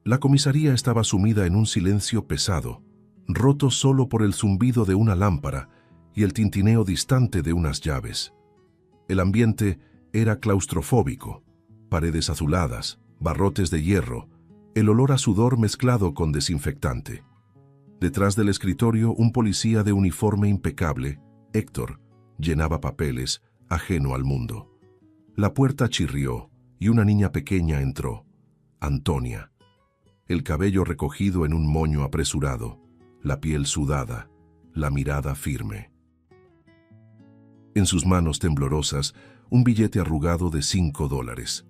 La comisaría estaba sumida en un silencio pesado, roto solo por el zumbido de una lámpara y el tintineo distante de unas llaves. El ambiente era claustrofóbico, paredes azuladas, barrotes de hierro, el olor a sudor mezclado con desinfectante. Detrás del escritorio, un policía de uniforme impecable, Héctor, llenaba papeles, ajeno al mundo. La puerta chirrió y una niña pequeña entró, Antonia. El cabello recogido en un moño apresurado, la piel sudada, la mirada firme. En sus manos temblorosas, un billete arrugado de $5.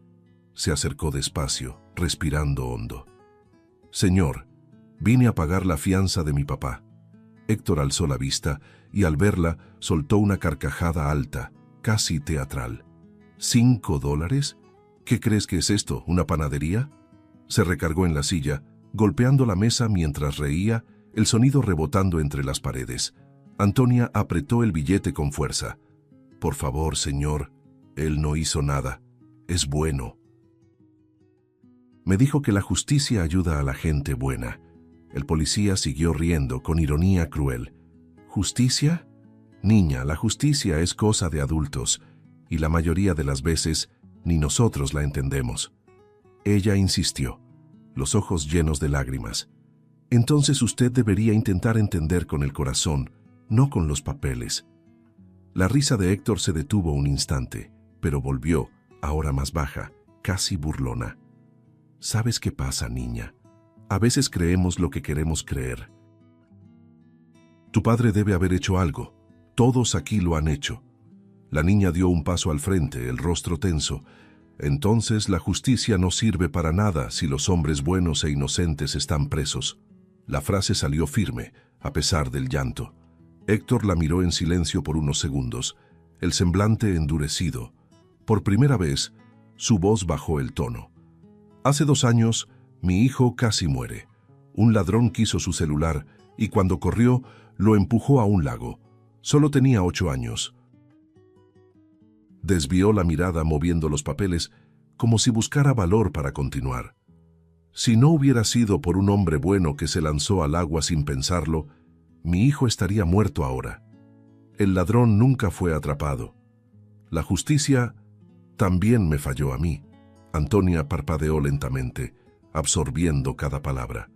Se acercó despacio, respirando hondo. «Señor, vine a pagar la fianza de mi papá». Héctor alzó la vista y al verla soltó una carcajada alta, casi teatral. ¿$5? ¿Qué crees que es esto, una panadería? Se recargó en la silla, golpeando la mesa mientras reía, el sonido rebotando entre las paredes. Antonia apretó el billete con fuerza. «Por favor, señor, él no hizo nada. Es bueno». Me dijo que la justicia ayuda a la gente buena. El policía siguió riendo con ironía cruel. ¿Justicia? Niña, la justicia es cosa de adultos, y la mayoría de las veces ni nosotros la entendemos. Ella insistió, los ojos llenos de lágrimas. Entonces usted debería intentar entender con el corazón, no con los papeles. La risa de Héctor se detuvo un instante, pero volvió, ahora más baja, casi burlona. ¿Sabes qué pasa, niña? A veces creemos lo que queremos creer. Tu padre debe haber hecho algo. Todos aquí lo han hecho. La niña dio un paso al frente, el rostro tenso. Entonces la justicia no sirve para nada si los hombres buenos e inocentes están presos. La frase salió firme, a pesar del llanto. Héctor la miró en silencio por unos segundos, el semblante endurecido. Por primera vez, su voz bajó el tono. Hace 2 años, mi hijo casi muere. Un ladrón quiso su celular y cuando corrió, lo empujó a un lago. Solo tenía 8 años. Desvió la mirada moviendo los papeles, como si buscara valor para continuar. Si no hubiera sido por un hombre bueno que se lanzó al agua sin pensarlo, mi hijo estaría muerto ahora. El ladrón nunca fue atrapado. La justicia también me falló a mí. Antonia parpadeó lentamente, absorbiendo cada palabra.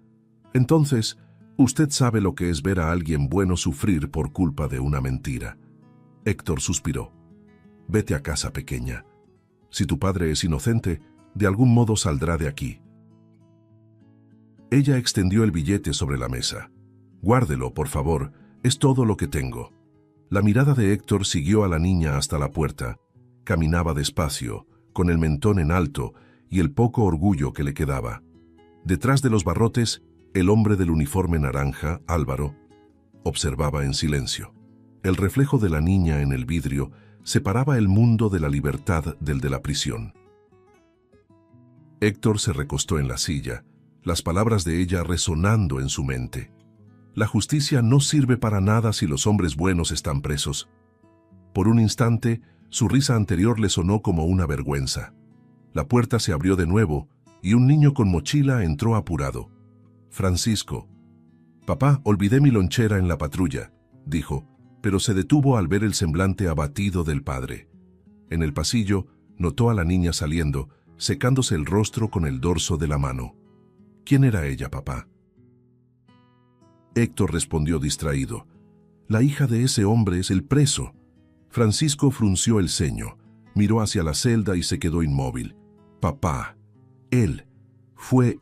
Entonces, usted sabe lo que es ver a alguien bueno sufrir por culpa de una mentira. Héctor suspiró. Vete a casa, pequeña. Si tu padre es inocente, de algún modo saldrá de aquí. Ella extendió el billete sobre la mesa. Guárdelo, por favor, es todo lo que tengo. La mirada de Héctor siguió a la niña hasta la puerta. Caminaba despacio, con el mentón en alto y el poco orgullo que le quedaba. Detrás de los barrotes, el hombre del uniforme naranja, Álvaro, observaba en silencio. El reflejo de la niña en el vidrio separaba el mundo de la libertad del de la prisión. Héctor se recostó en la silla, las palabras de ella resonando en su mente. La justicia no sirve para nada si los hombres buenos están presos. Por un instante, su risa anterior le sonó como una vergüenza. La puerta se abrió de nuevo y un niño con mochila entró apurado. Francisco. «Papá, olvidé mi lonchera en la patrulla», dijo, pero se detuvo al ver el semblante abatido del padre. En el pasillo, notó a la niña saliendo, secándose el rostro con el dorso de la mano. «¿Quién era ella, papá?». Héctor respondió distraído. «La hija de ese hombre es el preso». Francisco frunció el ceño, miró hacia la celda y se quedó inmóvil. «Papá, él, fue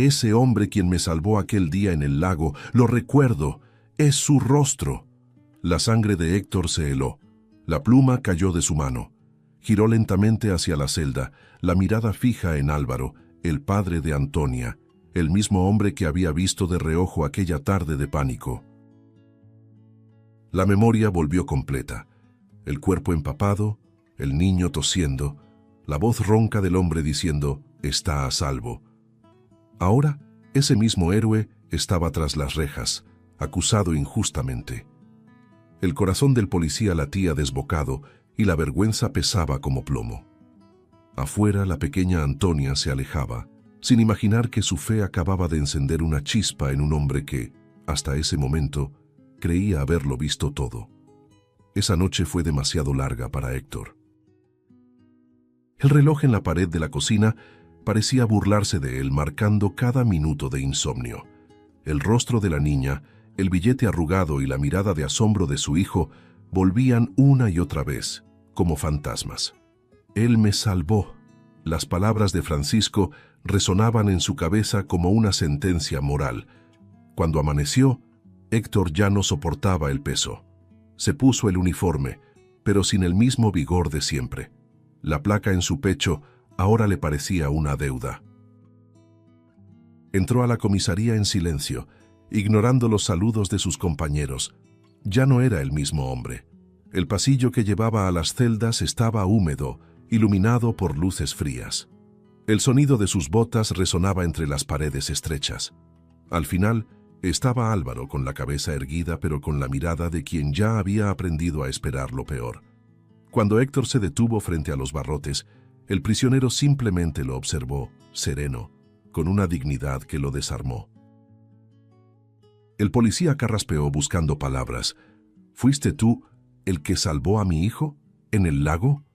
ese hombre quien me salvó aquel día en el lago, lo recuerdo, es su rostro». La sangre de Héctor se heló, la pluma cayó de su mano. Giró lentamente hacia la celda, la mirada fija en Álvaro, el padre de Antonia, el mismo hombre que había visto de reojo aquella tarde de pánico. La memoria volvió completa. El cuerpo empapado, el niño tosiendo, la voz ronca del hombre diciendo, «Está a salvo». Ahora, ese mismo héroe estaba tras las rejas, acusado injustamente. El corazón del policía latía desbocado y la vergüenza pesaba como plomo. Afuera, la pequeña Antonia se alejaba, sin imaginar que su fe acababa de encender una chispa en un hombre que, hasta ese momento, creía haberlo visto todo. Esa noche fue demasiado larga para Héctor. El reloj en la pared de la cocina parecía burlarse de él, marcando cada minuto de insomnio. El rostro de la niña, el billete arrugado y la mirada de asombro de su hijo volvían una y otra vez, como fantasmas. «Él me salvó». Las palabras de Francisco resonaban en su cabeza como una sentencia moral. Cuando amaneció, Héctor ya no soportaba el peso. Se puso el uniforme, pero sin el mismo vigor de siempre. La placa en su pecho ahora le parecía una deuda. Entró a la comisaría en silencio, ignorando los saludos de sus compañeros. Ya no era el mismo hombre. El pasillo que llevaba a las celdas estaba húmedo, iluminado por luces frías. El sonido de sus botas resonaba entre las paredes estrechas. Al final, estaba Álvaro con la cabeza erguida, pero con la mirada de quien ya había aprendido a esperar lo peor. Cuando Héctor se detuvo frente a los barrotes, el prisionero simplemente lo observó, sereno, con una dignidad que lo desarmó. El policía carraspeó buscando palabras. «¿Fuiste tú el que salvó a mi hijo? ¿En el lago?»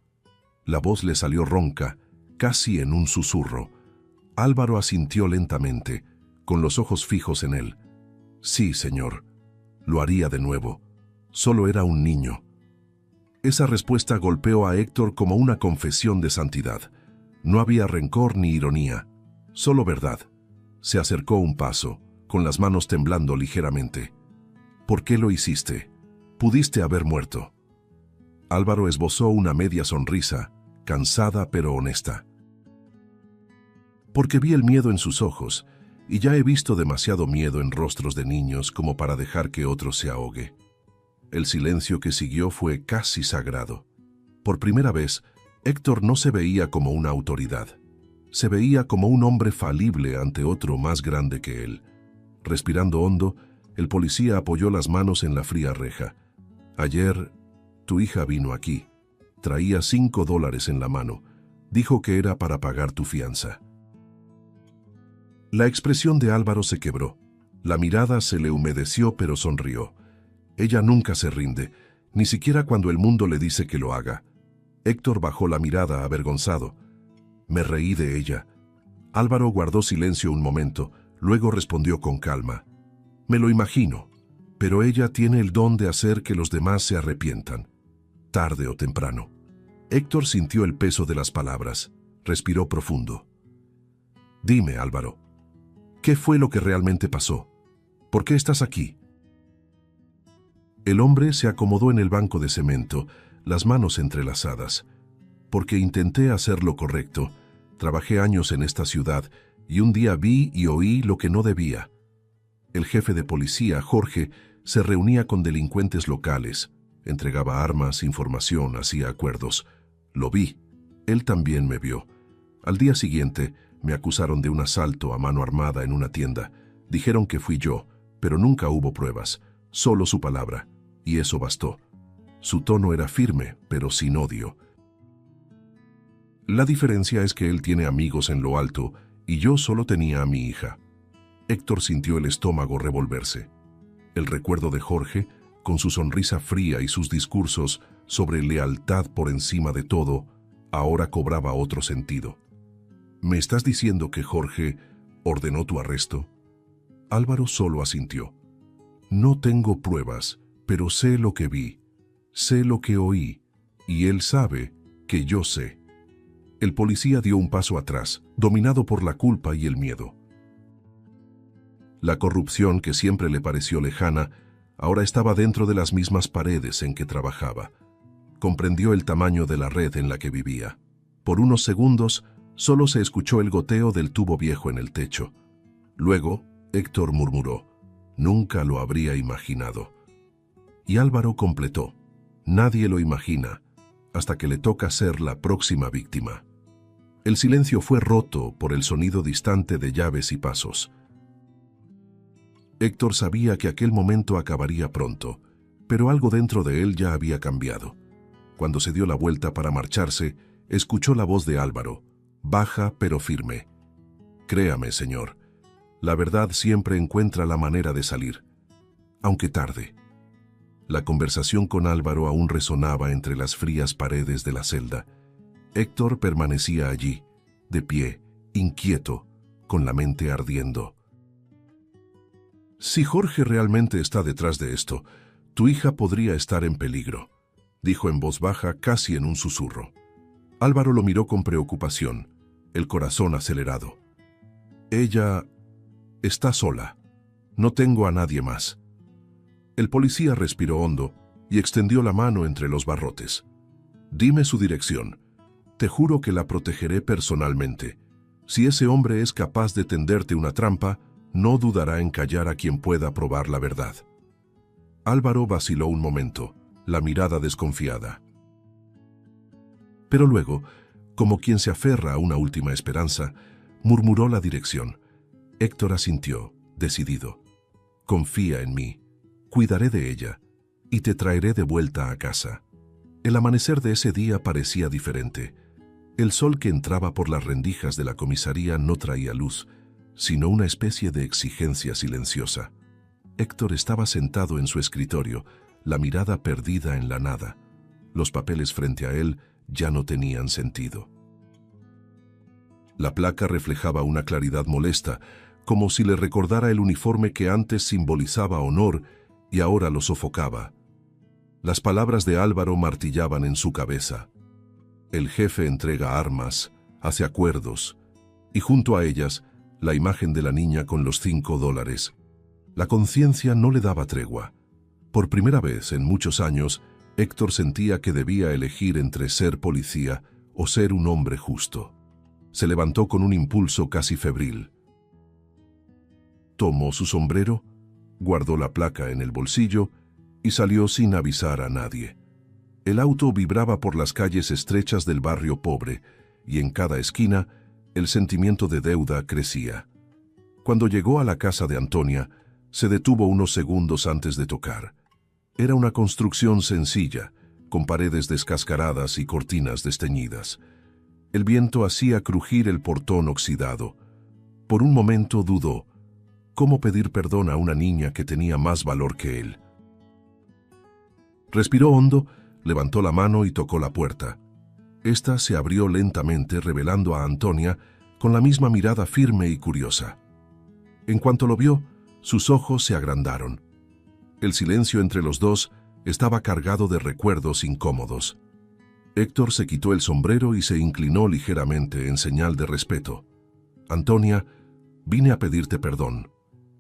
La voz le salió ronca, casi en un susurro. Álvaro asintió lentamente, con los ojos fijos en él. «Sí, señor. Lo haría de nuevo. Solo era un niño». Esa respuesta golpeó a Héctor como una confesión de santidad. No había rencor ni ironía, solo verdad. Se acercó un paso, con las manos temblando ligeramente. «¿Por qué lo hiciste? Pudiste haber muerto». Álvaro esbozó una media sonrisa, cansada pero honesta. «Porque vi el miedo en sus ojos, y ya he visto demasiado miedo en rostros de niños como para dejar que otro se ahogue». El silencio que siguió fue casi sagrado. Por primera vez, Héctor no se veía como una autoridad. Se veía como un hombre falible ante otro más grande que él. Respirando hondo, el policía apoyó las manos en la fría reja. «Ayer, tu hija vino aquí. Traía $5 en la mano. Dijo que era para pagar tu fianza». La expresión de Álvaro se quebró. La mirada se le humedeció, pero sonrió. Ella nunca se rinde, ni siquiera cuando el mundo le dice que lo haga. Héctor bajó la mirada avergonzado. Me reí de ella. Álvaro guardó silencio un momento, luego respondió con calma. Me lo imagino, pero ella tiene el don de hacer que los demás se arrepientan, tarde o temprano. Héctor sintió el peso de las palabras, respiró profundo. Dime, Álvaro, ¿qué fue lo que realmente pasó? ¿Por qué estás aquí? El hombre se acomodó en el banco de cemento, las manos entrelazadas. Porque intenté hacer lo correcto. Trabajé años en esta ciudad y un día vi y oí lo que no debía. El jefe de policía, Jorge, se reunía con delincuentes locales, entregaba armas, información, hacía acuerdos. Lo vi. Él también me vio. Al día siguiente, me acusaron de un asalto a mano armada en una tienda. Dijeron que fui yo, pero nunca hubo pruebas, solo su palabra. Y eso bastó. Su tono era firme, pero sin odio. La diferencia es que él tiene amigos en lo alto y yo solo tenía a mi hija. Héctor sintió el estómago revolverse. El recuerdo de Jorge, con su sonrisa fría y sus discursos sobre lealtad por encima de todo, ahora cobraba otro sentido. ¿Me estás diciendo que Jorge ordenó tu arresto? Álvaro solo asintió. No tengo pruebas, pero sé lo que vi, sé lo que oí, y él sabe que yo sé. El policía dio un paso atrás, dominado por la culpa y el miedo. La corrupción, que siempre le pareció lejana, ahora estaba dentro de las mismas paredes en que trabajaba. Comprendió el tamaño de la red en la que vivía. Por unos segundos, solo se escuchó el goteo del tubo viejo en el techo. Luego, Héctor murmuró, «Nunca lo habría imaginado». Y Álvaro completó, «Nadie lo imagina, hasta que le toca ser la próxima víctima». El silencio fue roto por el sonido distante de llaves y pasos. Héctor sabía que aquel momento acabaría pronto, pero algo dentro de él ya había cambiado. Cuando se dio la vuelta para marcharse, escuchó la voz de Álvaro, baja pero firme. Créame, señor, la verdad siempre encuentra la manera de salir, aunque tarde. La conversación con Álvaro aún resonaba entre las frías paredes de la celda. Héctor permanecía allí, de pie, inquieto, con la mente ardiendo. Si Jorge realmente está detrás de esto, tu hija podría estar en peligro, dijo en voz baja, casi en un susurro. Álvaro lo miró con preocupación, el corazón acelerado. Ella está sola. No tengo a nadie más. El policía respiró hondo y extendió la mano entre los barrotes. Dime su dirección. Te juro que la protegeré personalmente. Si ese hombre es capaz de tenderte una trampa, no dudará en callar a quien pueda probar la verdad. Álvaro vaciló un momento, la mirada desconfiada. Pero luego, como quien se aferra a una última esperanza, murmuró la dirección. Héctor asintió, decidido. Confía en mí, cuidaré de ella y te traeré de vuelta a casa. El amanecer de ese día parecía diferente. El sol que entraba por las rendijas de la comisaría no traía luz, sino una especie de exigencia silenciosa. Héctor estaba sentado en su escritorio, la mirada perdida en la nada. Los papeles frente a él ya no tenían sentido. La placa reflejaba una claridad molesta, como si le recordara el uniforme que antes simbolizaba honor y ahora lo sofocaba. Las palabras de Álvaro martillaban en su cabeza. El jefe entrega armas, hace acuerdos, y junto a ellas, la imagen de la niña con los $5. La conciencia no le daba tregua. Por primera vez en muchos años, Héctor sentía que debía elegir entre ser policía o ser un hombre justo. Se levantó con un impulso casi febril. Tomó su sombrero, guardó la placa en el bolsillo y salió sin avisar a nadie. El auto vibraba por las calles estrechas del barrio pobre y en cada esquina el sentimiento de deuda crecía. Cuando llegó a la casa de Antonia, se detuvo unos segundos antes de tocar. Era una construcción sencilla, con paredes descascaradas y cortinas desteñidas. El viento hacía crujir el portón oxidado. Por un momento dudó. ¿Cómo pedir perdón a una niña que tenía más valor que él? Respiró hondo, levantó la mano y tocó la puerta. Esta se abrió lentamente, revelando a Antonia con la misma mirada firme y curiosa. En cuanto lo vio, sus ojos se agrandaron. El silencio entre los dos estaba cargado de recuerdos incómodos. Héctor se quitó el sombrero y se inclinó ligeramente en señal de respeto. Antonia, vine a pedirte perdón.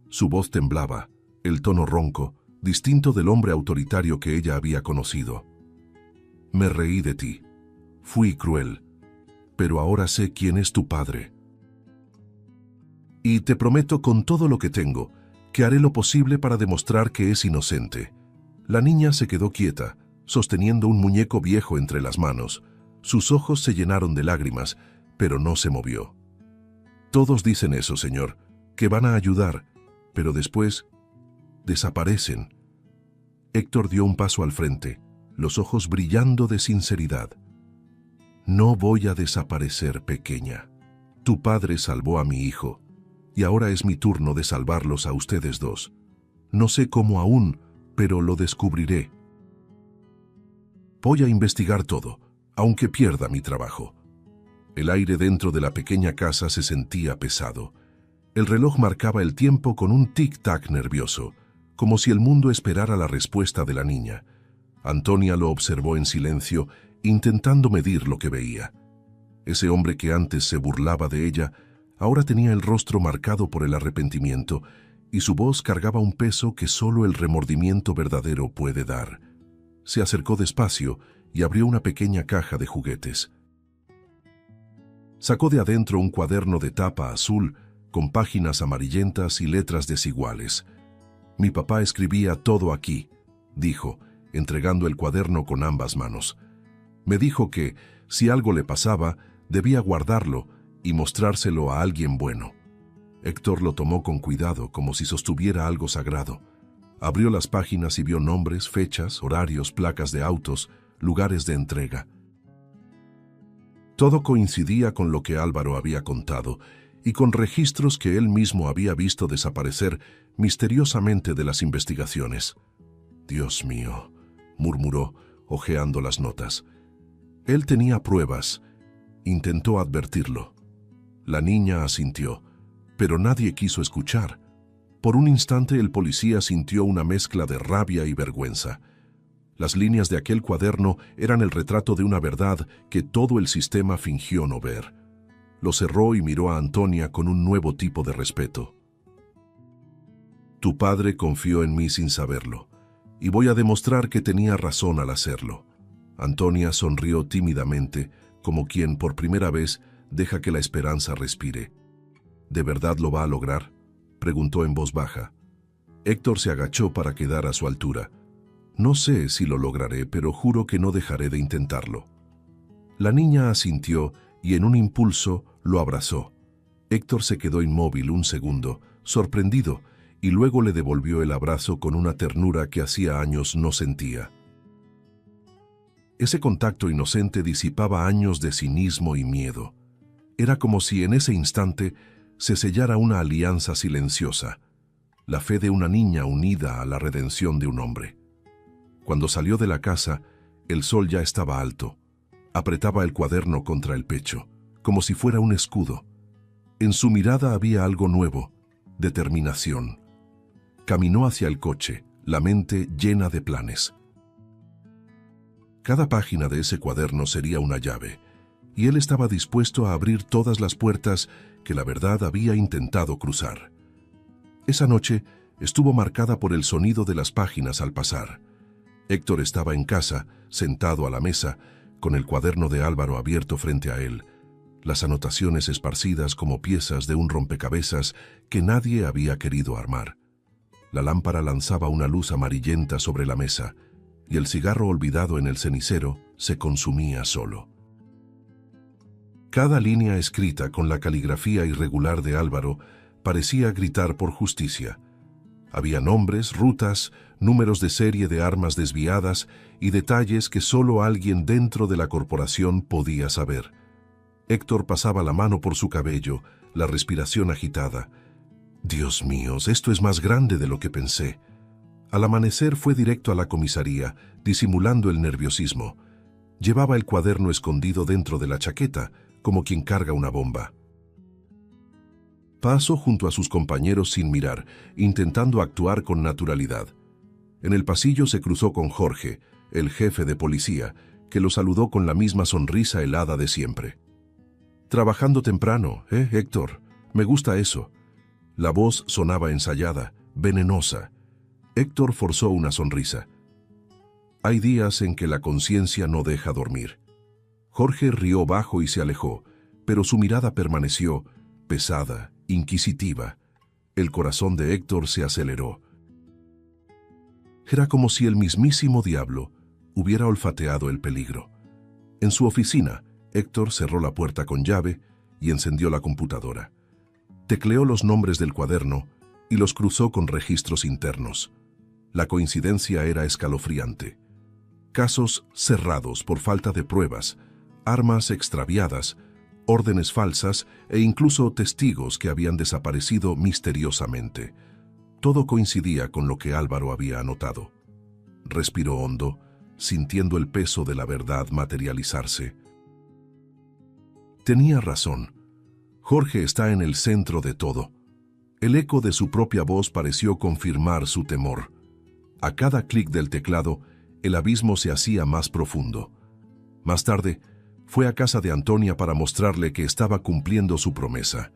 Su voz temblaba, el tono ronco, distinto del hombre autoritario que ella había conocido. Me reí de ti. Fui cruel, pero ahora sé quién es tu padre. Y te prometo con todo lo que tengo, que haré lo posible para demostrar que es inocente. La niña se quedó quieta, sosteniendo un muñeco viejo entre las manos. Sus ojos se llenaron de lágrimas, pero no se movió. Todos dicen eso, señor, que van a ayudar, pero después desaparecen. Héctor dio un paso al frente, los ojos brillando de sinceridad. No voy a desaparecer, pequeña. Tu padre salvó a mi hijo, y ahora es mi turno de salvarlos a ustedes dos. No sé cómo aún, pero lo descubriré. Voy a investigar todo, aunque pierda mi trabajo. El aire dentro de la pequeña casa se sentía pesado. El reloj marcaba el tiempo con un tic-tac nervioso, como si el mundo esperara la respuesta de la niña. Antonia lo observó en silencio, intentando medir lo que veía. Ese hombre que antes se burlaba de ella, ahora tenía el rostro marcado por el arrepentimiento, y su voz cargaba un peso que solo el remordimiento verdadero puede dar. Se acercó despacio y abrió una pequeña caja de juguetes. Sacó de adentro un cuaderno de tapa azul, con páginas amarillentas y letras desiguales. Mi papá escribía todo aquí, dijo, entregando el cuaderno con ambas manos. Me dijo que, si algo le pasaba, debía guardarlo y mostrárselo a alguien bueno. Héctor lo tomó con cuidado, como si sostuviera algo sagrado. Abrió las páginas y vio nombres, fechas, horarios, placas de autos, lugares de entrega. Todo coincidía con lo que Álvaro había contado, y con registros que él mismo había visto desaparecer misteriosamente de las investigaciones. «Dios mío», murmuró, hojeando las notas. Él tenía pruebas. Intentó advertirlo. La niña asintió, pero nadie quiso escuchar. Por un instante el policía sintió una mezcla de rabia y vergüenza. Las líneas de aquel cuaderno eran el retrato de una verdad que todo el sistema fingió no ver. Lo cerró y miró a Antonia con un nuevo tipo de respeto. «Tu padre confió en mí sin saberlo, y voy a demostrar que tenía razón al hacerlo». Antonia sonrió tímidamente, como quien por primera vez deja que la esperanza respire. «¿De verdad lo va a lograr?», preguntó en voz baja. Héctor se agachó para quedar a su altura. «No sé si lo lograré, pero juro que no dejaré de intentarlo». La niña asintió y en un impulso lo abrazó. Héctor se quedó inmóvil un segundo, sorprendido, y luego le devolvió el abrazo con una ternura que hacía años no sentía. Ese contacto inocente disipaba años de cinismo y miedo. Era como si en ese instante se sellara una alianza silenciosa, la fe de una niña unida a la redención de un hombre. Cuando salió de la casa, el sol ya estaba alto. Apretaba el cuaderno contra el pecho, como si fuera un escudo. En su mirada había algo nuevo, determinación. Caminó hacia el coche, la mente llena de planes. Cada página de ese cuaderno sería una llave, y él estaba dispuesto a abrir todas las puertas que la verdad había intentado cruzar. Esa noche estuvo marcada por el sonido de las páginas al pasar. Héctor estaba en casa, sentado a la mesa, con el cuaderno de Álvaro abierto frente a él, las anotaciones esparcidas como piezas de un rompecabezas que nadie había querido armar. La lámpara lanzaba una luz amarillenta sobre la mesa, y el cigarro olvidado en el cenicero se consumía solo. Cada línea escrita con la caligrafía irregular de Álvaro parecía gritar por justicia. Había nombres, rutas, números de serie de armas desviadas y detalles que solo alguien dentro de la corporación podía saber. Héctor pasaba la mano por su cabello, la respiración agitada. «Dios mío, esto es más grande de lo que pensé». Al amanecer fue directo a la comisaría, disimulando el nerviosismo. Llevaba el cuaderno escondido dentro de la chaqueta, como quien carga una bomba. Pasó junto a sus compañeros sin mirar, intentando actuar con naturalidad. En el pasillo se cruzó con Jorge, el jefe de policía, que lo saludó con la misma sonrisa helada de siempre. «Trabajando temprano, Héctor? Me gusta eso». La voz sonaba ensayada, venenosa. Héctor forzó una sonrisa. Hay días en que la conciencia no deja dormir. Jorge rió bajo y se alejó, pero su mirada permaneció, pesada, inquisitiva. El corazón de Héctor se aceleró. Era como si el mismísimo diablo hubiera olfateado el peligro. En su oficina, Héctor cerró la puerta con llave y encendió la computadora. Tecleó los nombres del cuaderno y los cruzó con registros internos. La coincidencia era escalofriante. Casos cerrados por falta de pruebas, armas extraviadas, órdenes falsas e incluso testigos que habían desaparecido misteriosamente. Todo coincidía con lo que Álvaro había anotado. Respiró hondo, sintiendo el peso de la verdad materializarse. Tenía razón. Jorge está en el centro de todo. El eco de su propia voz pareció confirmar su temor. A cada clic del teclado, el abismo se hacía más profundo. Más tarde, fue a casa de Antonia para mostrarle que estaba cumpliendo su promesa.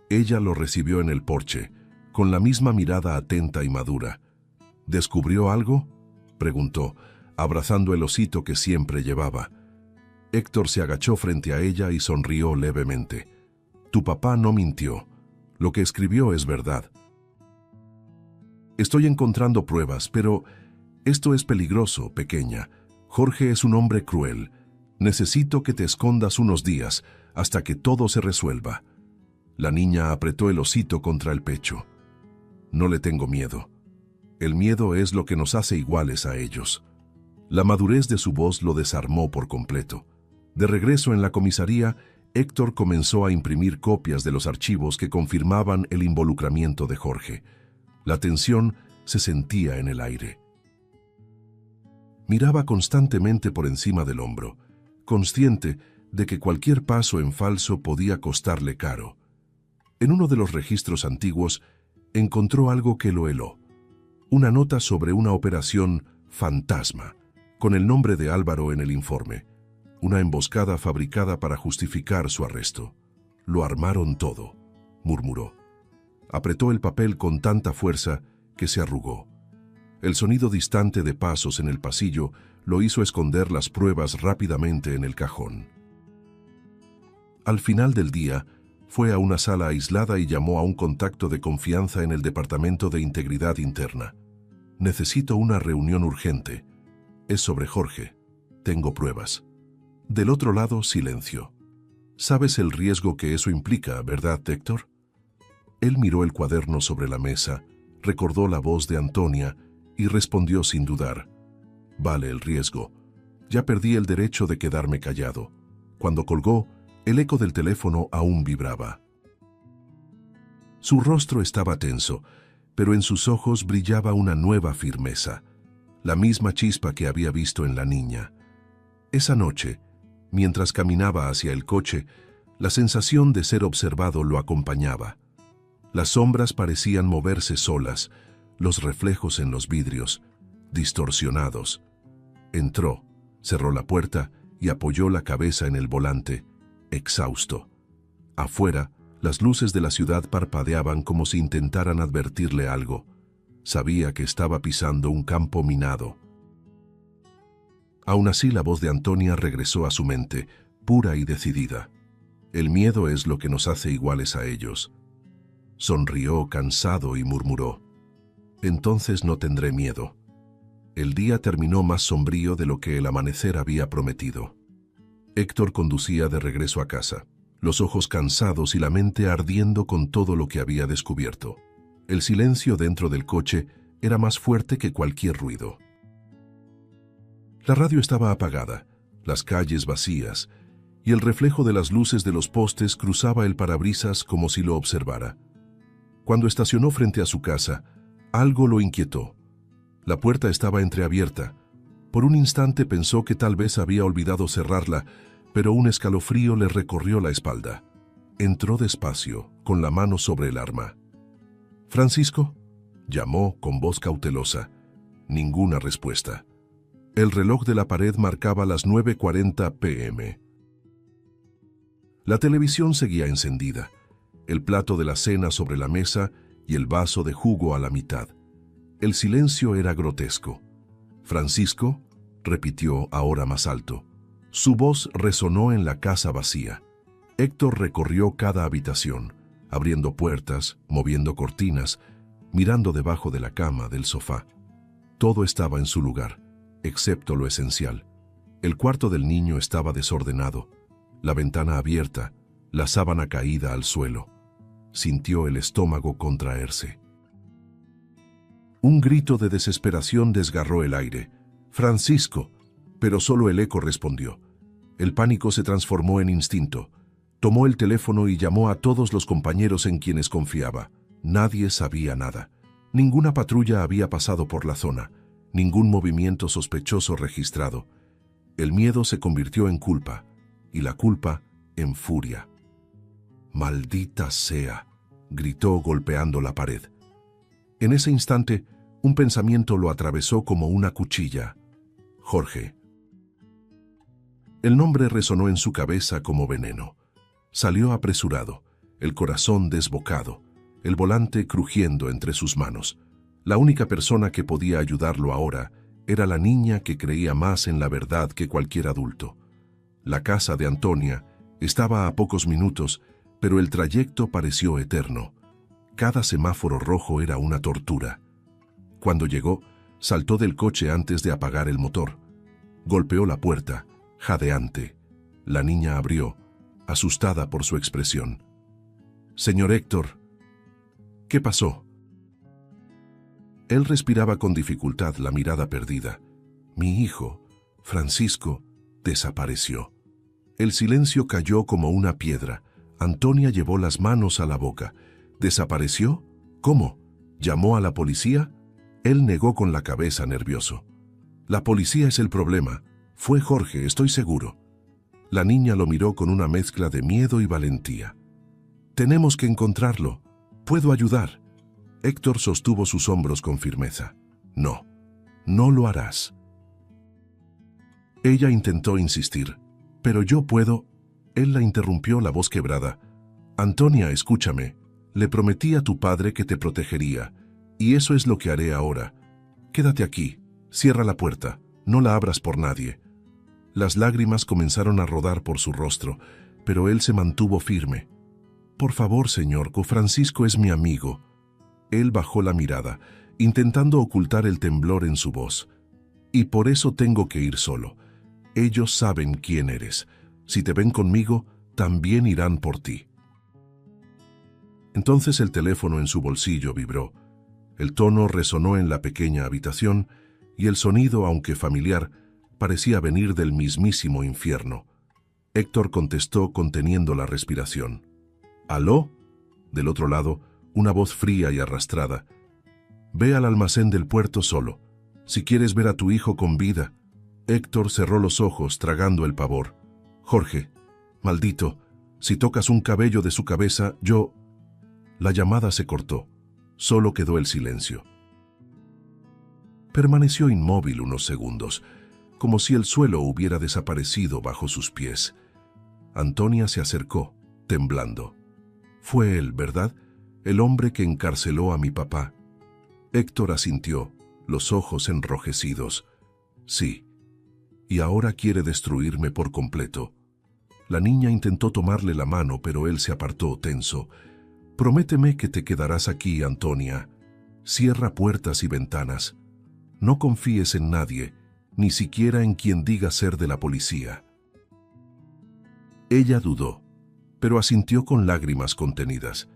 Ella lo recibió en el porche, con la misma mirada atenta y madura. ¿Descubrió algo?, preguntó, abrazando el osito que siempre llevaba. Héctor se agachó frente a ella y sonrió levemente. «Tu papá no mintió. Lo que escribió es verdad». «Estoy encontrando pruebas, pero esto es peligroso, pequeña. Jorge es un hombre cruel. Necesito que te escondas unos días hasta que todo se resuelva». La niña apretó el osito contra el pecho. «No le tengo miedo. El miedo es lo que nos hace iguales a ellos». La madurez de su voz lo desarmó por completo. De regreso en la comisaría, Héctor comenzó a imprimir copias de los archivos que confirmaban el involucramiento de Jorge. La tensión se sentía en el aire. Miraba constantemente por encima del hombro, consciente de que cualquier paso en falso podía costarle caro. En uno de los registros antiguos encontró algo que lo heló. Una nota sobre una operación fantasma, con el nombre de Álvaro en el informe. Una emboscada fabricada para justificar su arresto. Lo armaron todo, murmuró. Apretó el papel con tanta fuerza que se arrugó. El sonido distante de pasos en el pasillo lo hizo esconder las pruebas rápidamente en el cajón. Al final del día, fue a una sala aislada y llamó a un contacto de confianza en el Departamento de Integridad Interna. Necesito una reunión urgente. Es sobre Jorge. Tengo pruebas. Del otro lado, silencio. ¿Sabes el riesgo que eso implica, verdad, Héctor? Él miró el cuaderno sobre la mesa, recordó la voz de Antonia y respondió sin dudar. Vale el riesgo. Ya perdí el derecho de quedarme callado. Cuando colgó, el eco del teléfono aún vibraba. Su rostro estaba tenso, pero en sus ojos brillaba una nueva firmeza, la misma chispa que había visto en la niña. Esa noche, mientras caminaba hacia el coche, la sensación de ser observado lo acompañaba. Las sombras parecían moverse solas, los reflejos en los vidrios, distorsionados. Entró, cerró la puerta y apoyó la cabeza en el volante, exhausto. Afuera, las luces de la ciudad parpadeaban como si intentaran advertirle algo. Sabía que estaba pisando un campo minado. Aún así, la voz de Antonia regresó a su mente, pura y decidida. El miedo es lo que nos hace iguales a ellos. Sonrió cansado y murmuró. Entonces no tendré miedo. El día terminó más sombrío de lo que el amanecer había prometido. Héctor conducía de regreso a casa, los ojos cansados y la mente ardiendo con todo lo que había descubierto. El silencio dentro del coche era más fuerte que cualquier ruido. La radio estaba apagada, las calles vacías, y el reflejo de las luces de los postes cruzaba el parabrisas como si lo observara. Cuando estacionó frente a su casa, algo lo inquietó. La puerta estaba entreabierta. Por un instante pensó que tal vez había olvidado cerrarla, pero un escalofrío le recorrió la espalda. Entró despacio, con la mano sobre el arma. «¿Francisco?», llamó con voz cautelosa. Ninguna respuesta. El reloj de la pared marcaba las 9:40 p.m. La televisión seguía encendida, el plato de la cena sobre la mesa y el vaso de jugo a la mitad. El silencio era grotesco. «¿Francisco?», repitió ahora más alto. Su voz resonó en la casa vacía. Héctor recorrió cada habitación, abriendo puertas, moviendo cortinas, mirando debajo de la cama, del sofá. Todo estaba en su lugar, excepto lo esencial. El cuarto del niño estaba desordenado, la ventana abierta, la sábana caída al suelo. Sintió el estómago contraerse. Un grito de desesperación desgarró el aire. «¡Francisco!», pero solo el eco respondió. El pánico se transformó en instinto. Tomó el teléfono y llamó a todos los compañeros en quienes confiaba. Nadie sabía nada. Ninguna patrulla había pasado por la zona, ningún movimiento sospechoso registrado. El miedo se convirtió en culpa, y la culpa en furia. «¡Maldita sea!», gritó golpeando la pared. En ese instante, un pensamiento lo atravesó como una cuchilla. Jorge. El nombre resonó en su cabeza como veneno. Salió apresurado, el corazón desbocado, el volante crujiendo entre sus manos. La única persona que podía ayudarlo ahora era la niña que creía más en la verdad que cualquier adulto. La casa de Antonia estaba a pocos minutos, pero el trayecto pareció eterno. Cada semáforo rojo era una tortura. Cuando llegó, saltó del coche antes de apagar el motor. Golpeó la puerta, jadeante. La niña abrió, asustada por su expresión. «Señor Héctor». «¿Qué pasó?». Él respiraba con dificultad, la mirada perdida. «Mi hijo, Francisco, desapareció». El silencio cayó como una piedra. Antonia llevó las manos a la boca. ¿Desapareció? ¿Cómo? ¿Llamó a la policía? Él negó con la cabeza nervioso. La policía es el problema. Fue Jorge, estoy seguro. La niña lo miró con una mezcla de miedo y valentía. Tenemos que encontrarlo. Puedo ayudar. Héctor sostuvo sus hombros con firmeza. No, no lo harás. Ella intentó insistir. Pero yo puedo. Él la interrumpió, la voz quebrada. Antonia, escúchame. Le prometí a tu padre que te protegería. Y eso es lo que haré ahora. Quédate aquí. Cierra la puerta. No la abras por nadie. Las lágrimas comenzaron a rodar por su rostro, pero él se mantuvo firme. Por favor, señor, Francisco es mi amigo. Él bajó la mirada, intentando ocultar el temblor en su voz. Y por eso tengo que ir solo. Ellos saben quién eres. Si te ven conmigo, también irán por ti. Entonces el teléfono en su bolsillo vibró. El tono resonó en la pequeña habitación y el sonido, aunque familiar, parecía venir del mismísimo infierno. Héctor contestó conteniendo la respiración. ¿Aló? Del otro lado, una voz fría y arrastrada. Ve al almacén del puerto solo. Si quieres ver a tu hijo con vida. Héctor cerró los ojos, tragando el pavor. Jorge, maldito, si tocas un cabello de su cabeza, yo... La llamada se cortó. Solo quedó el silencio. Permaneció inmóvil unos segundos, como si el suelo hubiera desaparecido bajo sus pies. Antonia se acercó, temblando. Fue él, ¿verdad? El hombre que encarceló a mi papá. Héctor asintió, los ojos enrojecidos. Sí. Y ahora quiere destruirme por completo. La niña intentó tomarle la mano, pero él se apartó tenso. Prométeme que te quedarás aquí, Antonia. Cierra puertas y ventanas. No confíes en nadie, ni siquiera en quien diga ser de la policía. Ella dudó, pero asintió con lágrimas contenidas.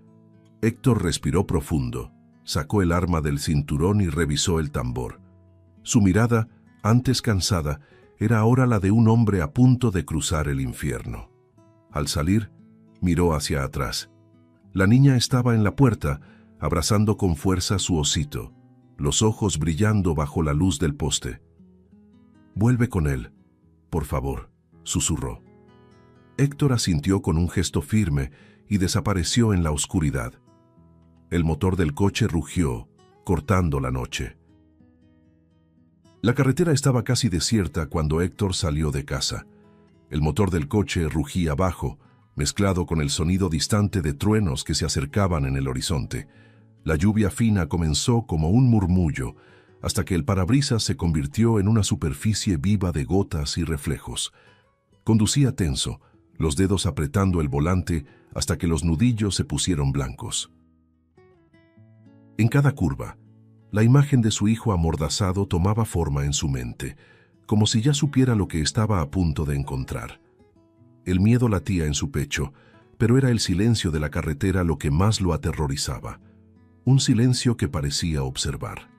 Héctor respiró profundo, sacó el arma del cinturón y revisó el tambor. Su mirada, antes cansada, era ahora la de un hombre a punto de cruzar el infierno. Al salir, miró hacia atrás. La niña estaba en la puerta, abrazando con fuerza su osito, los ojos brillando bajo la luz del poste. «Vuelve con él, por favor», susurró. Héctor asintió con un gesto firme y desapareció en la oscuridad. El motor del coche rugió, cortando la noche. La carretera estaba casi desierta cuando Héctor salió de casa. El motor del coche rugía bajo, mezclado con el sonido distante de truenos que se acercaban en el horizonte. La lluvia fina comenzó como un murmullo, hasta que el parabrisas se convirtió en una superficie viva de gotas y reflejos. Conducía tenso, los dedos apretando el volante hasta que los nudillos se pusieron blancos. En cada curva, la imagen de su hijo amordazado tomaba forma en su mente, como si ya supiera lo que estaba a punto de encontrar. El miedo latía en su pecho, pero era el silencio de la carretera lo que más lo aterrorizaba. Un silencio que parecía observar.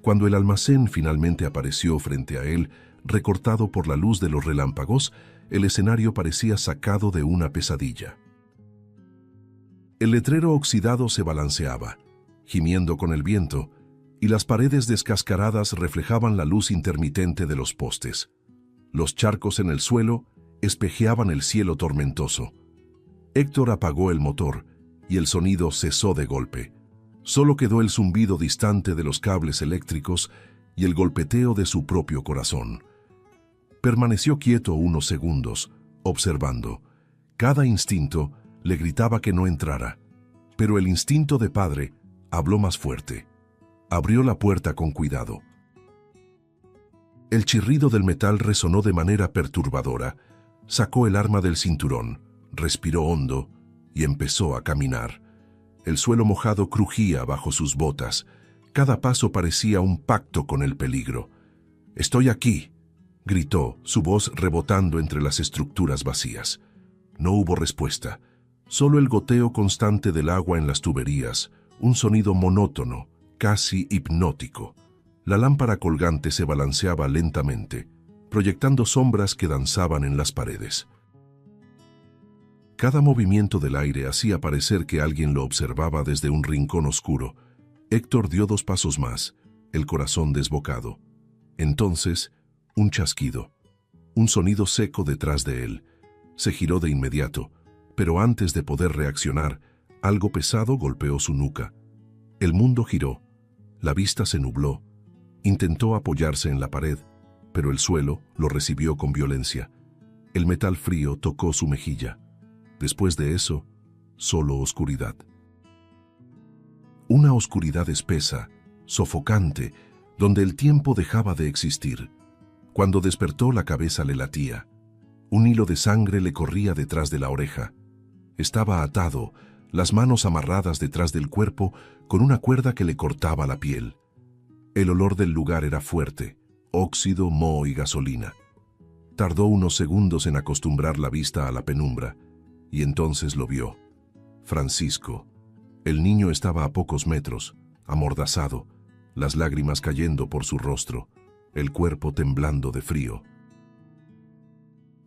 Cuando el almacén finalmente apareció frente a él, recortado por la luz de los relámpagos, el escenario parecía sacado de una pesadilla. El letrero oxidado se balanceaba, gimiendo con el viento, y las paredes descascaradas reflejaban la luz intermitente de los postes. Los charcos en el suelo espejeaban el cielo tormentoso. Héctor apagó el motor, y el sonido cesó de golpe. Solo quedó el zumbido distante de los cables eléctricos y el golpeteo de su propio corazón. Permaneció quieto unos segundos, observando. Cada instinto le gritaba que no entrara, pero el instinto de padre habló más fuerte. Abrió la puerta con cuidado. El chirrido del metal resonó de manera perturbadora. Sacó el arma del cinturón, respiró hondo y empezó a caminar. El suelo mojado crujía bajo sus botas. Cada paso parecía un pacto con el peligro. «Estoy aquí», gritó, su voz rebotando entre las estructuras vacías. No hubo respuesta, solo el goteo constante del agua en las tuberías, un sonido monótono, casi hipnótico. La lámpara colgante se balanceaba lentamente, proyectando sombras que danzaban en las paredes. Cada movimiento del aire hacía parecer que alguien lo observaba desde un rincón oscuro. Héctor dio 2 pasos más, el corazón desbocado. Entonces, un chasquido, un sonido seco detrás de él. Se giró de inmediato, pero antes de poder reaccionar, algo pesado golpeó su nuca. El mundo giró, la vista se nubló. Intentó apoyarse en la pared, pero el suelo lo recibió con violencia. El metal frío tocó su mejilla. Después de eso, solo oscuridad. Una oscuridad espesa, sofocante, donde el tiempo dejaba de existir. Cuando despertó, la cabeza le latía. Un hilo de sangre le corría detrás de la oreja. Estaba atado, las manos amarradas detrás del cuerpo con una cuerda que le cortaba la piel. El olor del lugar era fuerte, óxido, moho y gasolina. Tardó unos segundos en acostumbrar la vista a la penumbra, y entonces lo vio. Francisco. El niño estaba a pocos metros, amordazado, las lágrimas cayendo por su rostro, el cuerpo temblando de frío.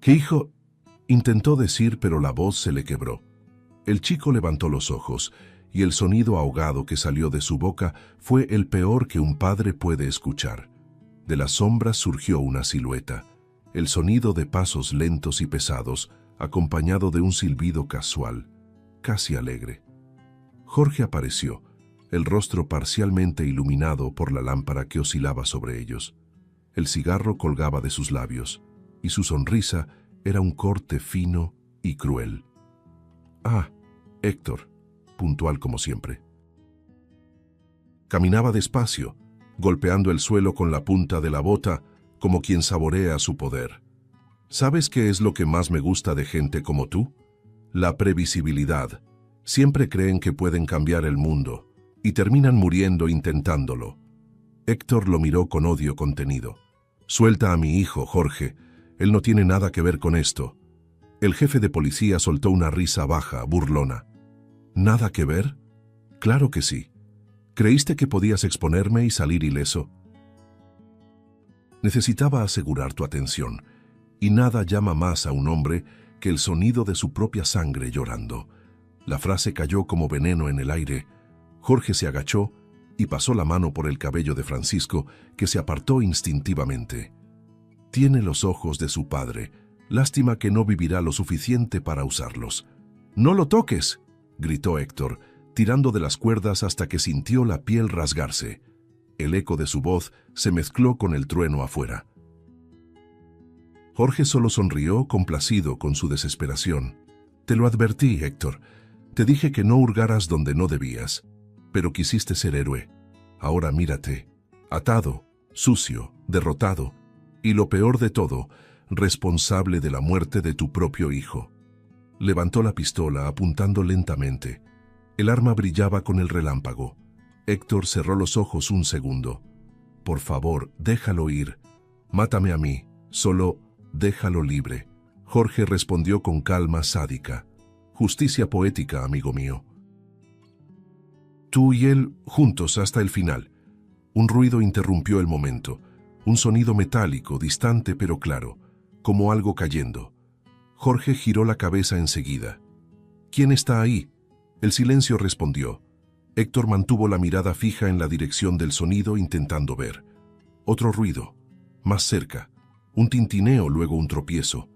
«¿Qué hijo?» intentó decir, pero la voz se le quebró. El chico levantó los ojos, y el sonido ahogado que salió de su boca fue el peor que un padre puede escuchar. De las sombras surgió una silueta, el sonido de pasos lentos y pesados, acompañado de un silbido casual, casi alegre. Jorge apareció, el rostro parcialmente iluminado por la lámpara que oscilaba sobre ellos. El cigarro colgaba de sus labios, y su sonrisa era un corte fino y cruel. «Ah, Héctor», puntual como siempre. Caminaba despacio, golpeando el suelo con la punta de la bota, como quien saborea su poder. ¿Sabes qué es lo que más me gusta de gente como tú? La previsibilidad. Siempre creen que pueden cambiar el mundo, y terminan muriendo intentándolo. Héctor lo miró con odio contenido. «Suelta a mi hijo, Jorge. Él no tiene nada que ver con esto». El jefe de policía soltó una risa baja, burlona. «¿Nada que ver? Claro que sí. ¿Creíste que podías exponerme y salir ileso?» Necesitaba asegurar tu atención, y nada llama más a un hombre que el sonido de su propia sangre llorando. La frase cayó como veneno en el aire. Jorge se agachó y pasó la mano por el cabello de Francisco, que se apartó instintivamente. Tiene los ojos de su padre. Lástima que no vivirá lo suficiente para usarlos. «¡No lo toques!», gritó Héctor, tirando de las cuerdas hasta que sintió la piel rasgarse. El eco de su voz se mezcló con el trueno afuera. Jorge solo sonrió, complacido con su desesperación. «Te lo advertí, Héctor. Te dije que no hurgaras donde no debías, pero quisiste ser héroe. Ahora mírate, atado, sucio, derrotado, y lo peor de todo, responsable de la muerte de tu propio hijo». Levantó la pistola apuntando lentamente. El arma brillaba con el relámpago. Héctor cerró los ojos un segundo. «Por favor, déjalo ir. Mátame a mí, solo déjalo libre». Jorge respondió con calma sádica. «Justicia poética, amigo mío. Tú y él juntos hasta el final». Un ruido interrumpió el momento, un sonido metálico, distante pero claro, como algo cayendo. Jorge giró la cabeza enseguida. «¿Quién está ahí?». El silencio respondió. Héctor mantuvo la mirada fija en la dirección del sonido, intentando ver. Otro ruido, más cerca, un tintineo, luego un tropiezo.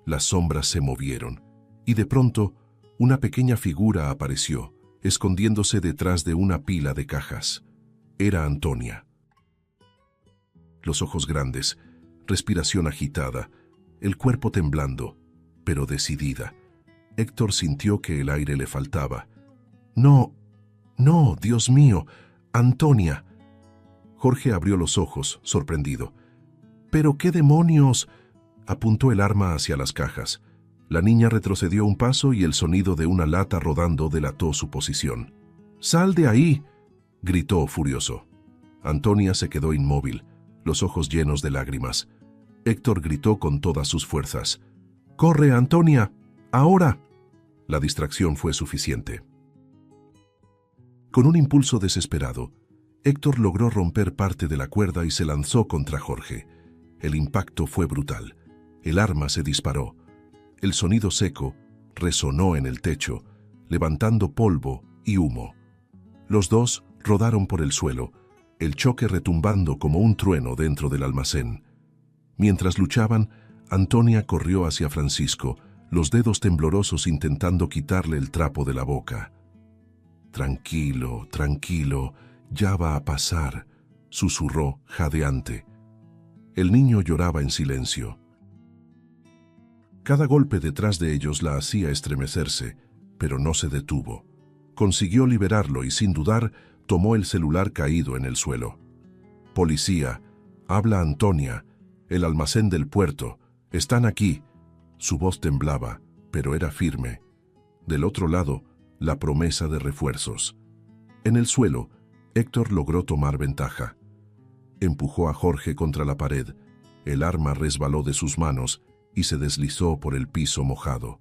Las sombras se movieron, y de pronto, una pequeña figura apareció, escondiéndose detrás de una pila de cajas. Era Antonia. Los ojos grandes, respiración agitada, el cuerpo temblando, pero decidida. Héctor sintió que el aire le faltaba. «No, no, Dios mío, Antonia». Jorge abrió los ojos, sorprendido. «¿Pero qué demonios?». Apuntó el arma hacia las cajas. La niña retrocedió un paso y el sonido de una lata rodando delató su posición. «¡Sal de ahí!», gritó furioso. Antonia se quedó inmóvil, los ojos llenos de lágrimas. Héctor gritó con todas sus fuerzas. «¡Corre, Antonia! ¡Ahora!». La distracción fue suficiente. Con un impulso desesperado, Héctor logró romper parte de la cuerda y se lanzó contra Jorge. El impacto fue brutal. El arma se disparó. El sonido seco, resonó en el techo, levantando polvo y humo. Los dos rodaron por el suelo, el choque retumbando como un trueno dentro del almacén. Mientras luchaban, Antonia corrió hacia Francisco, los dedos temblorosos intentando quitarle el trapo de la boca. «Tranquilo, tranquilo, ya va a pasar», susurró, jadeante. El niño lloraba en silencio. Cada golpe detrás de ellos la hacía estremecerse, pero no se detuvo. Consiguió liberarlo y, sin dudar, tomó el celular caído en el suelo. «Policía, habla Antonia, el almacén del puerto, están aquí». Su voz temblaba, pero era firme. Del otro lado, la promesa de refuerzos. En el suelo, Héctor logró tomar ventaja. Empujó a Jorge contra la pared. El arma resbaló de sus manos y se deslizó por el piso mojado.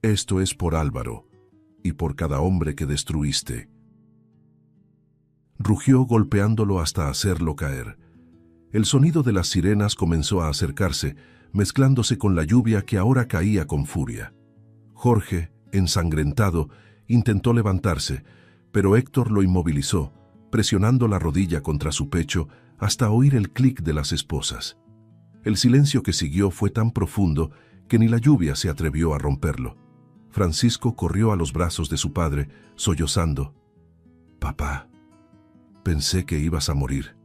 «Esto es por Álvaro, y por cada hombre que destruiste». Rugió golpeándolo hasta hacerlo caer. El sonido de las sirenas comenzó a acercarse, mezclándose con la lluvia que ahora caía con furia. Jorge, ensangrentado, intentó levantarse, pero Héctor lo inmovilizó, presionando la rodilla contra su pecho hasta oír el clic de las esposas. El silencio que siguió fue tan profundo que ni la lluvia se atrevió a romperlo. Francisco corrió a los brazos de su padre, sollozando. «Papá, pensé que ibas a morir».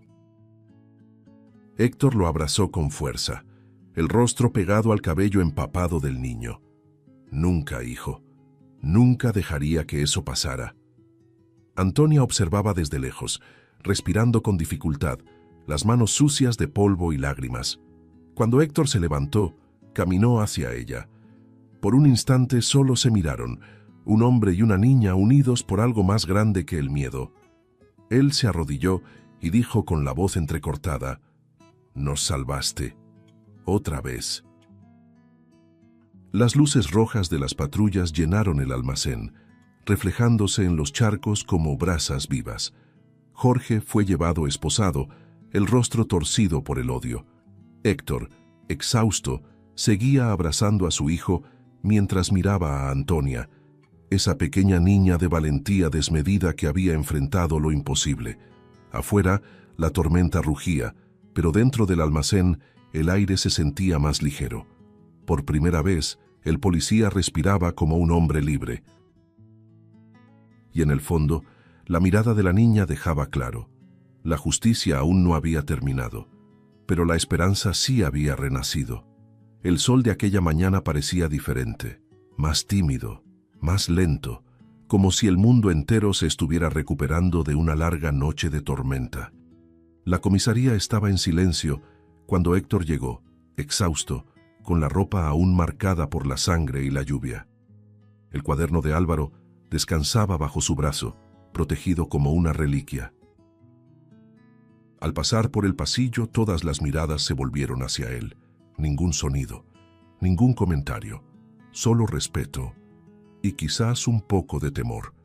Héctor lo abrazó con fuerza, el rostro pegado al cabello empapado del niño. «Nunca, hijo, nunca dejaría que eso pasara». Antonia observaba desde lejos, respirando con dificultad, las manos sucias de polvo y lágrimas. Cuando Héctor se levantó, caminó hacia ella. Por un instante solo se miraron, un hombre y una niña unidos por algo más grande que el miedo. Él se arrodilló y dijo con la voz entrecortada: «Nos salvaste. Otra vez». Las luces rojas de las patrullas llenaron el almacén, reflejándose en los charcos como brasas vivas. Jorge fue llevado esposado, el rostro torcido por el odio. Héctor, exhausto, seguía abrazando a su hijo mientras miraba a Antonia, esa pequeña niña de valentía desmedida que había enfrentado lo imposible. Afuera, la tormenta rugía, pero dentro del almacén el aire se sentía más ligero. Por primera vez, el policía respiraba como un hombre libre. Y en el fondo, la mirada de la niña dejaba claro: la justicia aún no había terminado, pero la esperanza sí había renacido. El sol de aquella mañana parecía diferente, más tímido, más lento, como si el mundo entero se estuviera recuperando de una larga noche de tormenta. La comisaría estaba en silencio cuando Héctor llegó, exhausto, con la ropa aún marcada por la sangre y la lluvia. El cuaderno de Álvaro descansaba bajo su brazo, protegido como una reliquia. Al pasar por el pasillo, todas las miradas se volvieron hacia él. Ningún sonido, ningún comentario, solo respeto y quizás un poco de temor.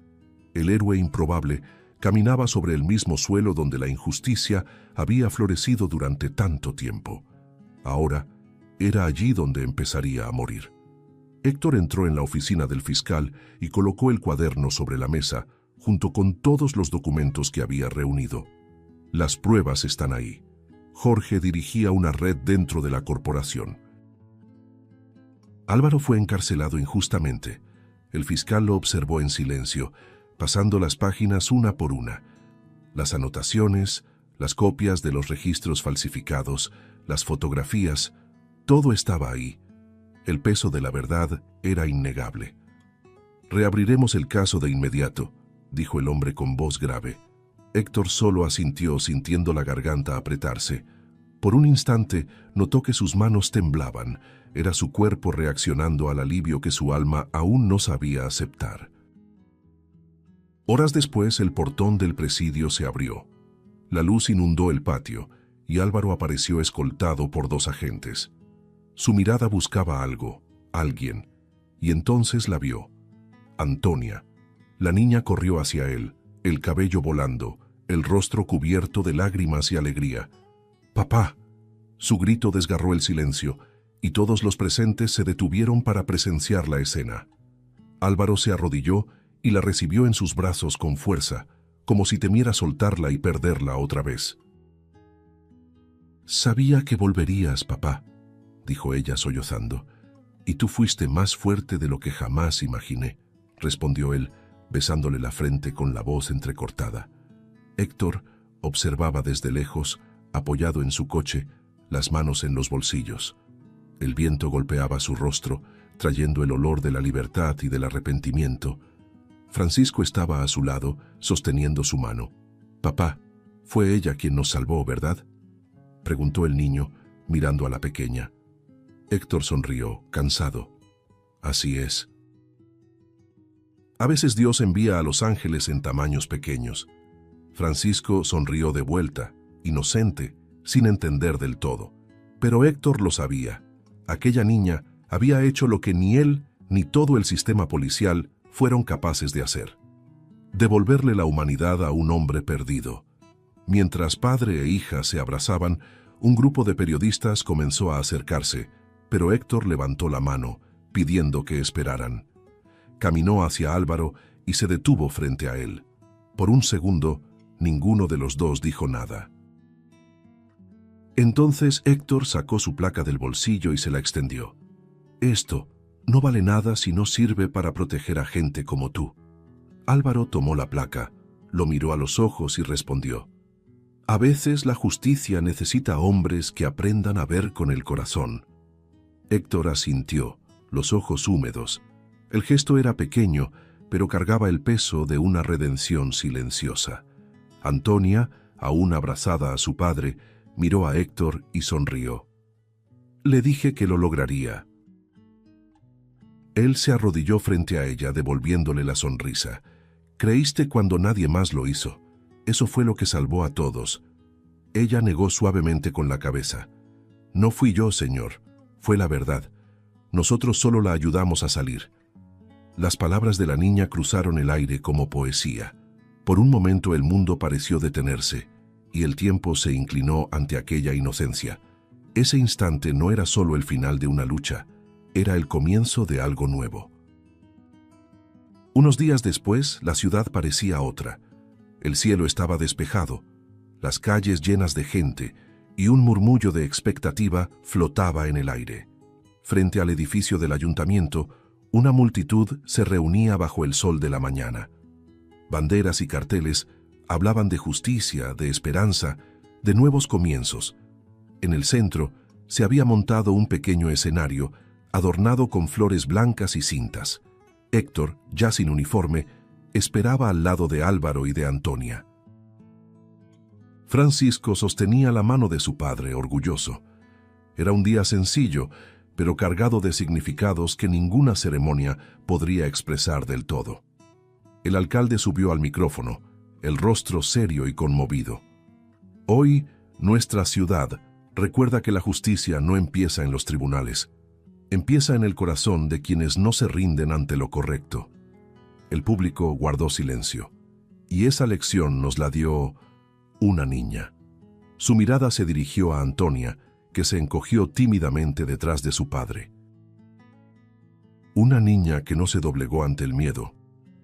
El héroe improbable caminaba sobre el mismo suelo donde la injusticia había florecido durante tanto tiempo. Ahora era allí donde empezaría a morir. Héctor entró en la oficina del fiscal y colocó el cuaderno sobre la mesa, junto con todos los documentos que había reunido. Las pruebas están ahí. Jorge dirigía una red dentro de la corporación. Álvaro fue encarcelado injustamente. El fiscal lo observó en silencio, pasando las páginas una por una. Las anotaciones, las copias de los registros falsificados, las fotografías, todo estaba ahí. El peso de la verdad era innegable. «Reabriremos el caso de inmediato», dijo el hombre con voz grave. Héctor solo asintió, sintiendo la garganta apretarse. Por un instante notó que sus manos temblaban. Era su cuerpo reaccionando al alivio que su alma aún no sabía aceptar. Horas después, el portón del presidio se abrió. La luz inundó el patio y Álvaro apareció escoltado por 2 agentes. Su mirada buscaba algo, alguien, y entonces la vio. Antonia. La niña corrió hacia él, el cabello volando, el rostro cubierto de lágrimas y alegría. «¡Papá!». Su grito desgarró el silencio. y todos los presentes se detuvieron para presenciar la escena. Álvaro se arrodilló y la recibió en sus brazos con fuerza, como si temiera soltarla y perderla otra vez. «Sabía que volverías, papá», dijo ella sollozando, «y tú fuiste más fuerte de lo que jamás imaginé», respondió él, besándole la frente con la voz entrecortada. Héctor observaba desde lejos, apoyado en su coche, las manos en los bolsillos. El viento golpeaba su rostro, trayendo el olor de la libertad y del arrepentimiento. Francisco estaba a su lado, sosteniendo su mano. «Papá, fue ella quien nos salvó, ¿verdad?», preguntó el niño, mirando a la pequeña. Héctor sonrió, cansado. «Así es. A veces Dios envía a los ángeles en tamaños pequeños». Francisco sonrió de vuelta, inocente, sin entender del todo. Pero Héctor lo sabía. Aquella niña había hecho lo que ni él ni todo el sistema policial fueron capaces de hacer: devolverle la humanidad a un hombre perdido. Mientras padre e hija se abrazaban, un grupo de periodistas comenzó a acercarse, pero Héctor levantó la mano, pidiendo que esperaran. Caminó hacia Álvaro y se detuvo frente a él. Por un segundo, ninguno de los dos dijo nada. Entonces Héctor sacó su placa del bolsillo y se la extendió. «Esto no vale nada si no sirve para proteger a gente como tú». Álvaro tomó la placa, lo miró a los ojos y respondió: «A veces la justicia necesita hombres que aprendan a ver con el corazón». Héctor asintió, los ojos húmedos. El gesto era pequeño, pero cargaba el peso de una redención silenciosa. Antonia, aún abrazada a su padre, miró a Héctor y sonrió. «Le dije que lo lograría». Él se arrodilló frente a ella, devolviéndole la sonrisa. «Creíste cuando nadie más lo hizo. Eso fue lo que salvó a todos». Ella negó suavemente con la cabeza. «No fui yo, señor. Fue la verdad. Nosotros solo la ayudamos a salir». Las palabras de la niña cruzaron el aire como poesía. Por un momento el mundo pareció detenerse, y el tiempo se inclinó ante aquella inocencia. Ese instante no era solo el final de una lucha, era el comienzo de algo nuevo. Unos días después, la ciudad parecía otra. El cielo estaba despejado, las calles llenas de gente, y un murmullo de expectativa flotaba en el aire. Frente al edificio del ayuntamiento, una multitud se reunía bajo el sol de la mañana. Banderas y carteles hablaban de justicia, de esperanza, de nuevos comienzos. En el centro se había montado un pequeño escenario adornado con flores blancas y cintas. Héctor, ya sin uniforme, esperaba al lado de Álvaro y de Antonia. Francisco sostenía la mano de su padre, orgulloso. Era un día sencillo, pero cargado de significados que ninguna ceremonia podría expresar del todo. El alcalde subió al micrófono, el rostro serio y conmovido. «Hoy, nuestra ciudad recuerda que la justicia no empieza en los tribunales. Empieza en el corazón de quienes no se rinden ante lo correcto». El público guardó silencio, y esa lección nos la dio una niña. Su mirada se dirigió a Antonia, que se encogió tímidamente detrás de su padre. Una niña que no se doblegó ante el miedo,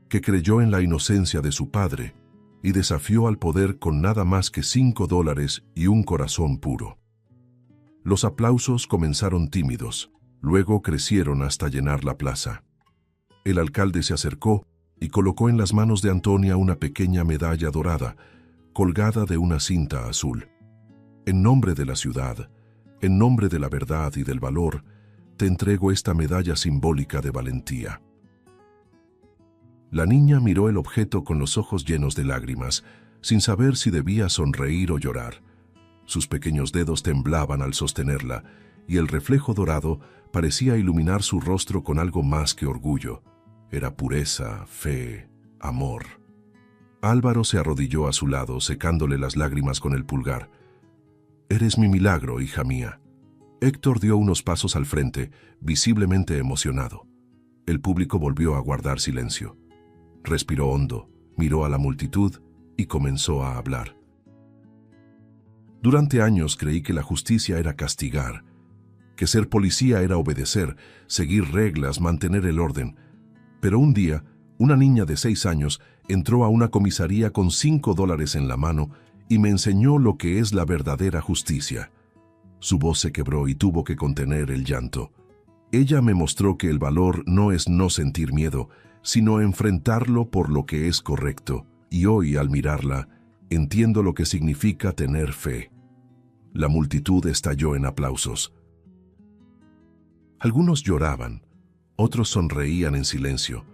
que creyó en la inocencia de su padre y desafió al poder con nada más que $5 y un corazón puro. Los aplausos comenzaron tímidos, luego crecieron hasta llenar la plaza. El alcalde se acercó y colocó en las manos de Antonia una pequeña medalla dorada, colgada de una cinta azul. «En nombre de la ciudad, en nombre de la verdad y del valor, te entrego esta medalla simbólica de valentía». La niña miró el objeto con los ojos llenos de lágrimas, sin saber si debía sonreír o llorar. Sus pequeños dedos temblaban al sostenerla, y el reflejo dorado parecía iluminar su rostro con algo más que orgullo. Era pureza, fe, amor. Álvaro se arrodilló a su lado, secándole las lágrimas con el pulgar. «Eres mi milagro, hija mía». Héctor dio unos pasos al frente, visiblemente emocionado. El público volvió a guardar silencio. Respiró hondo, miró a la multitud y comenzó a hablar. «Durante años creí que la justicia era castigar. que ser policía era obedecer, seguir reglas, mantener el orden. Pero un día, una niña de 6 años entró a una comisaría con $5 en la mano y me enseñó lo que es la verdadera justicia. Su voz se quebró y tuvo que contener el llanto. Ella me mostró que el valor no es no sentir miedo, sino enfrentarlo por lo que es correcto. Y hoy, al mirarla, entiendo lo que significa tener fe. La multitud estalló en aplausos. Algunos lloraban, otros sonreían en silencio,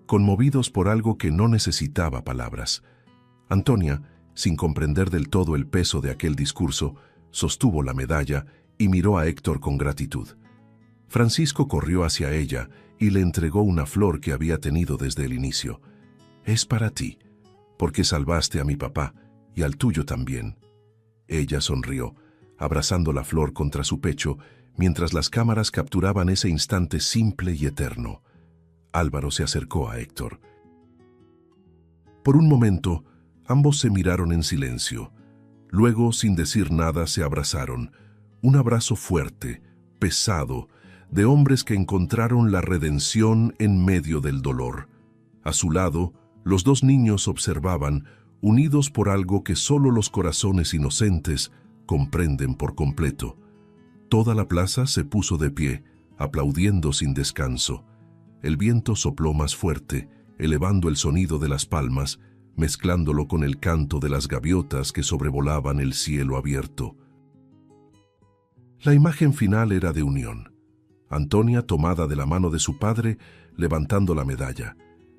conmovidos por algo que no necesitaba palabras. Antonia, sin comprender del todo el peso de aquel discurso, sostuvo la medalla y miró a Héctor con gratitud. Francisco corrió hacia ella y le entregó una flor que había tenido desde el inicio. «Es para ti, porque salvaste a mi papá y al tuyo también». Ella sonrió, abrazando la flor contra su pecho, mientras las cámaras capturaban ese instante simple y eterno. Álvaro se acercó a Héctor. Por un momento, ambos se miraron en silencio. Luego, sin decir nada, se abrazaron. Un abrazo fuerte, pesado, de hombres que encontraron la redención en medio del dolor. A su lado, los dos niños observaban, unidos por algo que solo los corazones inocentes comprenden por completo. Toda la plaza se puso de pie, aplaudiendo sin descanso. El viento sopló más fuerte, elevando el sonido de las palmas, mezclándolo con el canto de las gaviotas que sobrevolaban el cielo abierto. La imagen final era de unión. Antonia tomada de la mano de su padre, levantando la medalla.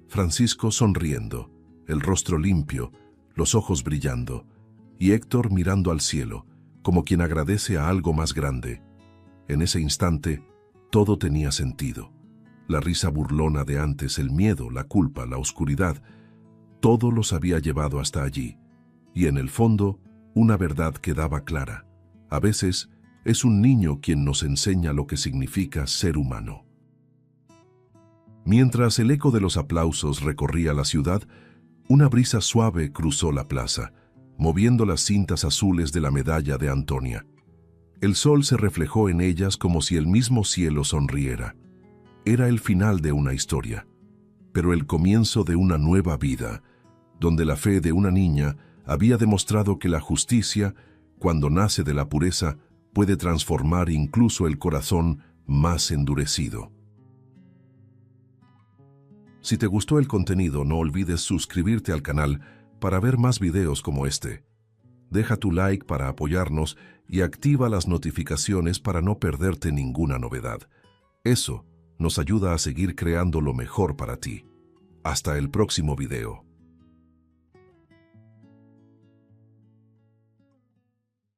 Francisco sonriendo, el rostro limpio, los ojos brillando, y Héctor mirando al cielo, como quien agradece a algo más grande. En ese instante, todo tenía sentido. La risa burlona de antes, el miedo, la culpa, la oscuridad, todo los había llevado hasta allí. Y en el fondo, una verdad quedaba clara. A veces, es un niño quien nos enseña lo que significa ser humano. Mientras el eco de los aplausos recorría la ciudad, una brisa suave cruzó la plaza, moviendo las cintas azules de la medalla de Antonia. El sol se reflejó en ellas como si el mismo cielo sonriera. Era el final de una historia, pero el comienzo de una nueva vida, donde la fe de una niña había demostrado que la justicia, cuando nace de la pureza, puede transformar incluso el corazón más endurecido. Si te gustó el contenido, no olvides suscribirte al canal para ver más videos como este. Deja tu like para apoyarnos y activa las notificaciones para no perderte ninguna novedad. Eso nos ayuda a seguir creando lo mejor para ti. Hasta el próximo video.